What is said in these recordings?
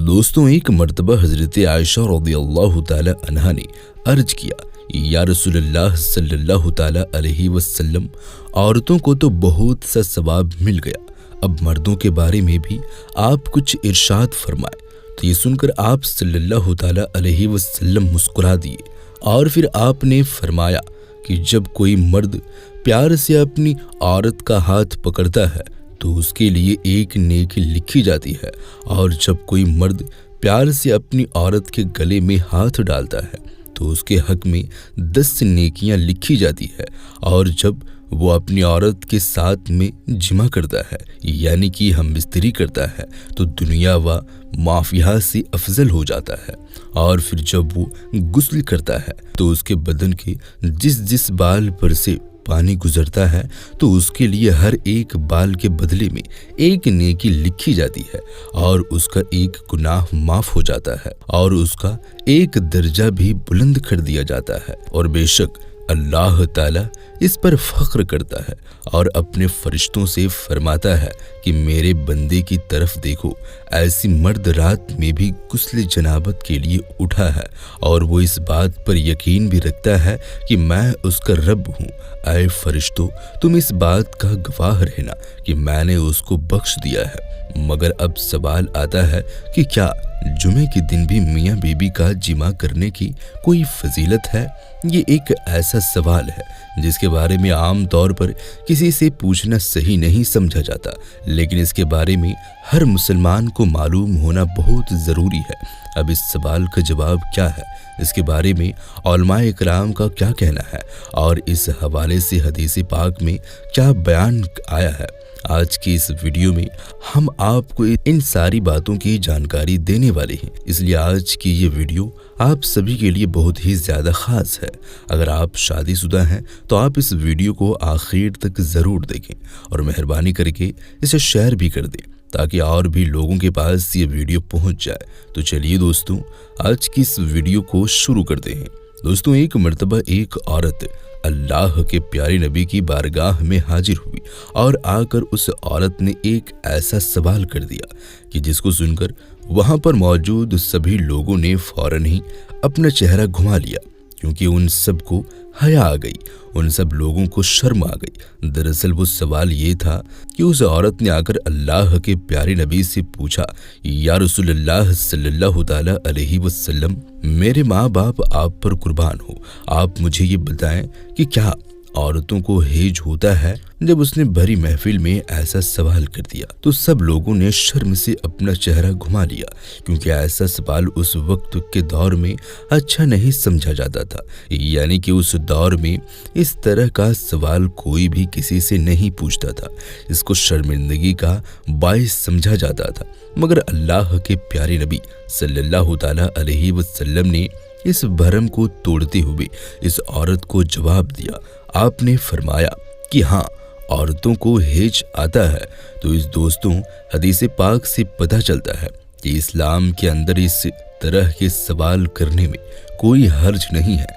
दोस्तों, एक मर्तबा हज़रत आयशा रज़ियल्लाहु ताला अन्हा ने अर्ज किया, या रसूलल्लाह सल्लल्लाहु ताला अलैहि वसल्लम, औरतों को तो बहुत सा सवाब मिल गया, अब मर्दों के बारे में भी आप कुछ इरशाद फरमाए। तो ये सुनकर आप सल्लल्लाहु ताला अलैहि वसल्लम मुस्कुरा दिए और फिर आपने फरमाया कि जब कोई मर्द प्यार से अपनी औरत का हाथ पकड़ता है तो उसके लिए एक नेकी लिखी जाती है, और जब कोई मर्द प्यार से अपनी औरत के गले में हाथ डालता है तो उसके हक में 10 नेकियां लिखी जाती है, और जब वो अपनी औरत के साथ में जिमा करता है यानी कि हम बिस्तरी करता है तो दुनिया व माफिया से अफजल हो जाता है, और फिर जब वो गुस्ल करता है तो उसके बदन के जिस बाल पर से पानी गुजरता है तो उसके लिए हर एक बाल के बदले में एक नेकी लिखी जाती है, और उसका एक गुनाह माफ हो जाता है और उसका एक दर्जा भी बुलंद कर दिया जाता है। और बेशक अल्लाह ताला इस पर फख्र करता है और अपने फरिश्तों से फरमाता है कि मेरे बंदे की तरफ देखो, ऐसी मर्द रात में भी गुस्ल जनाबत के लिए उठा है और वो इस बात पर यकीन भी रखता है कि मैं उसका रब हूँ। ऐ फरिश्तों, तुम इस बात का गवाह रहना कि मैंने उसको बख्श दिया है। मगर अब सवाल आता है कि क्या जुमे के दिन भी मियाँ बीबी का जिमा करने की कोई फजीलत है? ये एक ऐसा सवाल है जिसके बारे में आम तौर पर किसी से पूछना सही नहीं समझा जाता, लेकिन इसके बारे में हर मुसलमान को मालूम होना बहुत ज़रूरी है। अब इस सवाल का जवाब क्या है, इसके बारे में उलमाए इकराम का क्या कहना है और इस हवाले से हदीस पाक में क्या बयान आया है, आज की इस वीडियो में हम आपको इन सारी बातों की जानकारी देने वाले हैं। इसलिए आज की ये वीडियो आप सभी के लिए बहुत ही ज़्यादा ख़ास है। अगर आप शादीशुदा हैं तो आप इस वीडियो को आखिर तक ज़रूर देखें और मेहरबानी करके इसे शेयर भी कर दें ताकि और भी लोगों के पास ये वीडियो पहुंच जाए। तो चलिए दोस्तों, आज की इस वीडियो को शुरू करते हैं। दोस्तों, एक मर्तबा एक औरत अल्लाह के प्यारे नबी की बारगाह में हाजिर हुई और आकर उस औरत ने एक ऐसा सवाल कर दिया कि जिसको सुनकर वहां पर मौजूद सभी लोगों ने फौरन ही अपना चेहरा घुमा लिया, क्योंकि उन सब को हया आ गई, उन सब लोगों को शर्म आ गई। दरअसल वो सवाल ये था कि उस औरत ने आकर अल्लाह के प्यारे नबी से पूछा, या रसूलल्लाह सल्लल्लाहु ताला अलैहि वसल्लम, मेरे माँ बाप आप पर कुर्बान हो, आप मुझे ये बताएं कि क्या औरतों को हेज होता है? जब उसने भरी महफिल में ऐसा सवाल कर दिया तो सब लोगों ने शर्म से अपना चेहरा घुमा लिया, क्योंकि ऐसा सवाल उस वक्त के दौर में अच्छा नहीं समझा जाता था, यानी कि उस दौर में इस तरह का सवाल कोई भी किसी से नहीं पूछता था, इसको शर्मिंदगी का बाइस समझा जाता था। मगर अल्लाह के प्यारे नबी सल्लल्लाहु ताला अलैहि वसल्लम ने इस भरम को तोड़ते हुए इस औरत को जवाब दिया। आपने फरमाया कि हाँ, औरतों को हेज आता है। तो इस दोस्तों, हदीस पाक से पता चलता है कि इस्लाम के अंदर इस तरह के सवाल करने में कोई हर्ज नहीं है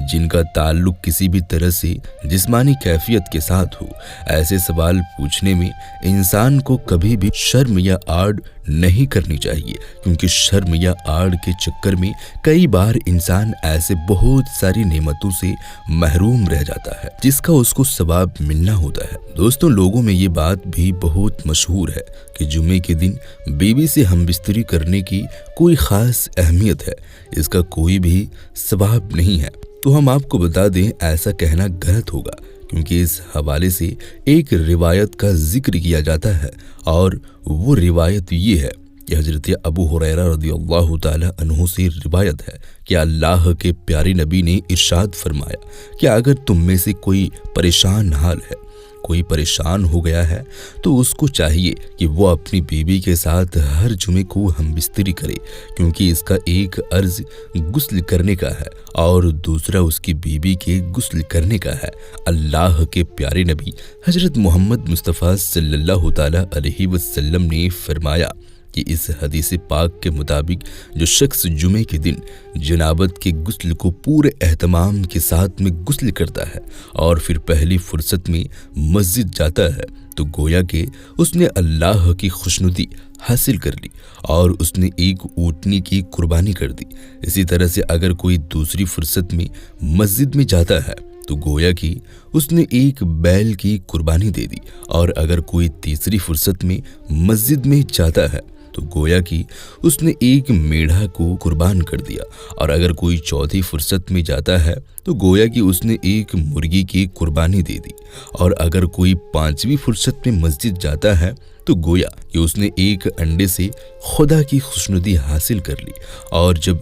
जिनका ताल्लुक किसी भी तरह से जिस्मानी कैफियत के साथ हो। ऐसे सवाल पूछने में इंसान को कभी भी शर्म या आड़ नहीं करनी चाहिए, क्योंकि शर्म या आड़ के चक्कर में कई बार इंसान ऐसे बहुत सारी नेमतों से महरूम रह जाता है जिसका उसको सवाब मिलना होता है। दोस्तों, लोगों में ये बात भी बहुत मशहूर है कि जुमे के दिन बीवी से हमबिस्तरी करने की कोई ख़ास अहमियत है, इसका कोई भी सवाब नहीं है। तो हम आपको बता दें, ऐसा कहना गलत होगा, क्योंकि इस हवाले से एक रिवायत का जिक्र किया जाता है, और वो रिवायत ये है कि हज़रत अबू हुरैरा रज़ियल्लाहु ताला अन्हु से रिवायत है कि अल्लाह के प्यारे नबी ने इरशाद फरमाया कि अगर तुम में से कोई परेशान हाल है, कोई परेशान हो गया है, तो उसको चाहिए कि वो अपनी बीवी के साथ हर जुमे को हमबिस्तरी करे, क्योंकि इसका एक अर्ज गुस्ल करने का है और दूसरा उसकी बीवी के गुस्ल करने का है। अल्लाह के प्यारे नबी हजरत मोहम्मद मुस्तफ़ा सल्लल्लाहु ताला अलैहि वसल्लम ने फरमाया कि کہ اس حدیث پاک کے مطابق جو شخص جمعے کے دن جنابت کے غسل کو پورے اہتمام کے ساتھ میں غسل کرتا ہے اور پھر پہلی فرصت میں مسجد جاتا ہے تو گویا کہ اس نے اللہ کی خوشنودی حاصل کر لی اور اس نے ایک اونٹنی کی قربانی کر دی۔ اسی طرح سے اگر کوئی دوسری فرصت میں مسجد میں جاتا ہے تو گویا کہ اس نے ایک بیل کی قربانی دے دی، اور اگر کوئی تیسری فرصت میں مسجد میں جاتا ہے تو گویا کہ اس نے ایک میڑھا کو قربان کر دیا، اور اگر کوئی چوتھی فرصت میں جاتا ہے تو گویا کہ اس نے ایک مرغی کی قربانی دے دی، اور اگر کوئی پانچویں فرصت میں مسجد جاتا ہے تو گویا کہ اس نے ایک انڈے سے خدا کی خوشنودی حاصل کر لی۔ اور جب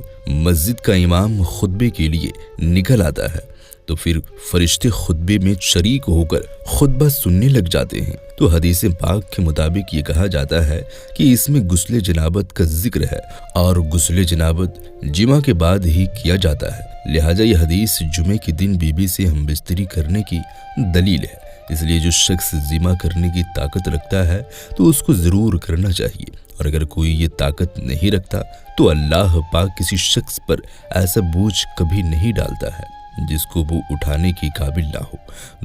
مسجد کا امام خطبے کے لیے نکل آتا ہے تو پھر فرشتے خطبے میں شریک ہو کر خطبہ سننے لگ جاتے ہیں۔ تو حدیث پاک کے مطابق یہ کہا جاتا ہے کہ اس میں غسل جنابت کا ذکر ہے، اور غسل جنابت جمعہ کے بعد ہی کیا جاتا ہے، لہٰذا یہ حدیث جمعے کے دن بیوی سے ہم بستری کرنے کی دلیل ہے۔ اس لیے جو شخص ذمہ کرنے کی طاقت رکھتا ہے تو اس کو ضرور کرنا چاہیے، اور اگر کوئی یہ طاقت نہیں رکھتا تو اللہ پاک کسی شخص پر ایسا بوجھ کبھی نہیں ڈالتا ہے جس کو وہ اٹھانے کی قابل نہ ہو۔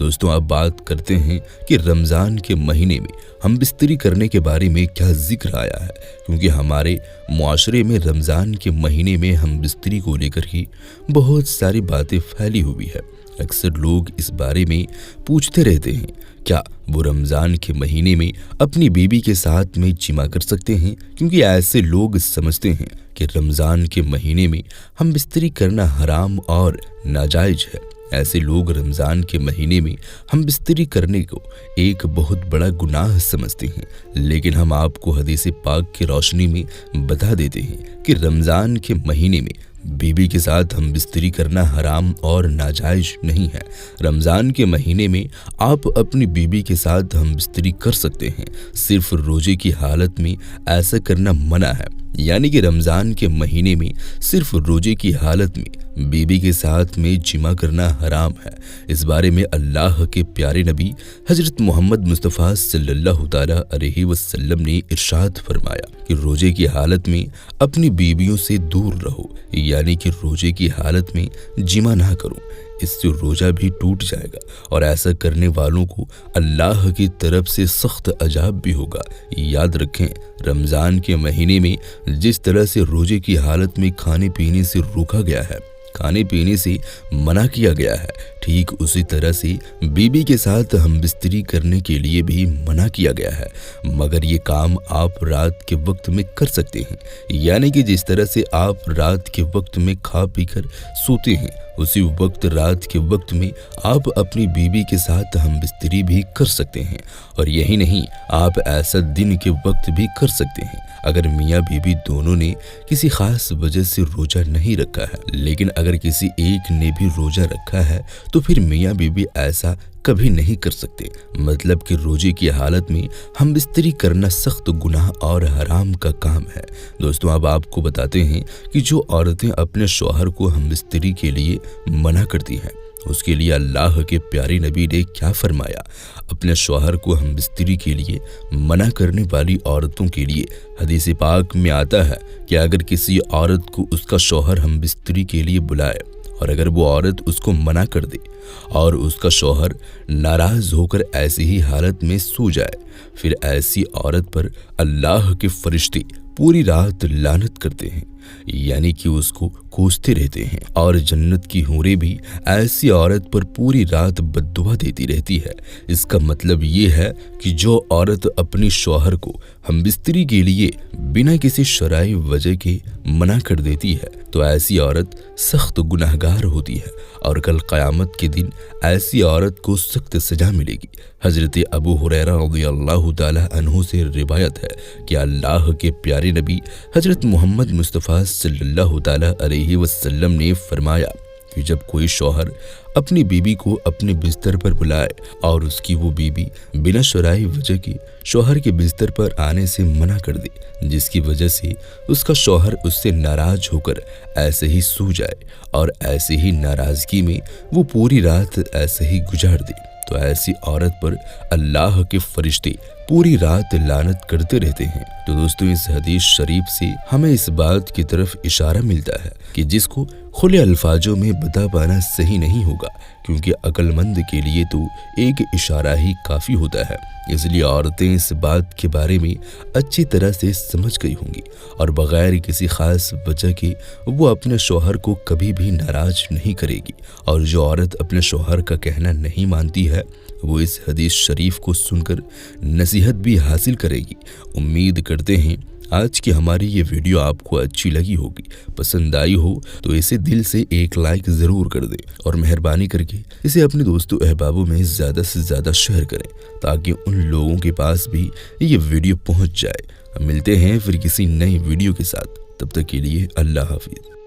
دوستوں، اب بات کرتے ہیں کہ رمضان کے مہینے میں ہم بستری کرنے کے بارے میں کیا ذکر آیا ہے، کیونکہ ہمارے معاشرے میں رمضان کے مہینے میں ہم بستری کو لے کر ہی بہت ساری باتیں پھیلی ہوئی ہے۔ اکثر لوگ اس بارے میں پوچھتے رہتے ہیں کیا وہ رمضان کے مہینے میں اپنی بیوی کے ساتھ میں جمع کر سکتے ہیں، کیونکہ ایسے لوگ سمجھتے ہیں کہ رمضان کے مہینے میں ہم بستری کرنا حرام اور ناجائز ہے۔ ایسے لوگ رمضان کے مہینے میں ہم بستری کرنے کو ایک بہت بڑا گناہ سمجھتے ہیں، لیکن ہم آپ کو حدیث پاک کی روشنی میں بتا دیتے ہیں کہ رمضان کے مہینے میں بیوی کے ساتھ ہم بستری کرنا حرام اور ناجائز نہیں ہے۔ رمضان کے مہینے میں آپ اپنی بیوی کے ساتھ ہم بستری کر سکتے ہیں، صرف روزے کی حالت میں ایسا کرنا منع ہے، یعنی کہ رمضان کے مہینے میں صرف روزے کی حالت میں بیوی کے ساتھ میں جمع کرنا حرام ہے۔ اس بارے میں اللہ کے پیارے نبی حضرت محمد مصطفیٰ صلی اللہ تعالیٰ علیہ وسلم نے ارشاد فرمایا کہ روزے کی حالت میں اپنی بیویوں سے دور رہو، یعنی کہ روزے کی حالت میں جمع نہ کرو، اس سے روزہ بھی ٹوٹ جائے گا اور ایسا کرنے والوں کو اللہ کی طرف سے سخت عذاب بھی ہوگا۔ یاد رکھیں، رمضان کے مہینے میں جس طرح سے روزے کی حالت میں کھانے پینے سے روکا گیا ہے، کھانے پینے سے منع کیا گیا ہے، ٹھیک اسی طرح سے بیوی کے ساتھ ہم بستری کرنے کے لیے بھی منع کیا گیا ہے، مگر یہ کام آپ رات کے وقت میں کر سکتے ہیں، یعنی کہ جس طرح سے آپ رات کے وقت میں کھا پی کر سوتے ہیں، اسی وقت رات کے وقت میں آپ اپنی بیوی کے ساتھ ہم بستری بھی کر سکتے ہیں، اور یہی نہیں، آپ ایسا دن کے وقت بھی کر سکتے ہیں اگر میاں بیوی دونوں نے کسی خاص وجہ سے روزہ نہیں رکھا ہے، لیکن اگر کسی ایک نے بھی روزہ رکھا ہے تو پھر میاں بیوی ایسا کبھی نہیں کر سکتے، مطلب کہ روزے کی حالت میں ہم بستری کرنا سخت گناہ اور حرام کا کام ہے۔ دوستوں، اب آپ کو بتاتے ہیں کہ جو عورتیں اپنے شوہر کو ہم بستری کے لیے منع کرتی ہیں، اس کے لیے اللہ کے پیارے نبی نے کیا فرمایا۔ اپنے شوہر کو ہم بستری کے لیے منع کرنے والی عورتوں کے لیے حدیث پاک میں آتا ہے کہ اگر کسی عورت کو اس کا شوہر ہم بستری کے لیے بلائے اور اگر وہ عورت اس کو منع کر دے اور اس کا شوہر ناراض ہو کر ایسی ہی حالت میں سو جائے، پھر ایسی عورت پر اللہ کے فرشتے پوری رات لعنت کرتے ہیں، یعنی کہ اس کو کوستے رہتے ہیں، اور جنت کی حوریں بھی ایسی عورت پر پوری رات بد دعا دیتی رہتی ہے۔ اس کا مطلب یہ ہے کہ جو عورت اپنی شوہر کو ہم بستری کے لیے بنا کسی شرعی وجہ کے منع کر دیتی ہے تو ایسی عورت سخت گناہگار ہوتی ہے، اور کل قیامت کے دن ایسی عورت کو سخت سزا ملے گی۔ حضرت ابو ہریرہ رضی اللہ تعالی عنہ سے روایت ہے کہ اللہ کے پیارے نبی حضرت محمد مصطفیٰ صلی اللہ تعالی علیہ وسلم نے فرمایا کہ جب کوئی شوہر اپنی بیوی کو اپنے بستر پر بلائے اور اس کی وہ بیوی بنا شرعی وجہ کے شوہر کے بستر پر آنے سے منع کر دے، جس کی وجہ سے اس کا شوہر اس سے ناراض ہو کر ایسے ہی سو جائے اور ایسے ہی ناراضگی میں وہ پوری رات ایسے ہی گزار دے، تو ایسی عورت پر اللہ کے فرشتے پوری رات لعنت کرتے رہتے ہیں۔ तो दोस्तों इस हदीस शरीफ से हमें इस बात की तरफ इशारा मिलता है कि जिसको खुले अल्फाजों में बता पाना सही नहीं होगा, क्योंकि अक्लमंद के लिए तो एक इशारा ही काफ़ी होता है। इसलिए औरतें इस बात के बारे में अच्छी तरह से समझ गई होंगी और बग़ैर किसी ख़ास वजह के वो अपने शौहर को कभी भी नाराज़ नहीं करेगी। और जो औरत अपने शौहर का कहना नहीं मानती है वो इस हदीस शरीफ को सुनकर नसीहत भी हासिल करेगी। उम्मीद करते हैं आज की हमारी ये वीडियो आपको अच्छी लगी होगी। पसंद आई हो तो इसे दिल से एक लाइक ज़रूर कर दें और मेहरबानी करके इसे अपने दोस्तों अहबाबों में ज़्यादा से ज़्यादा शेयर करें ताकि उन लोगों के पास भी ये वीडियो पहुंच जाए। मिलते हैं फिर किसी नई वीडियो के साथ, तब तक के लिए अल्लाह हाफिज़।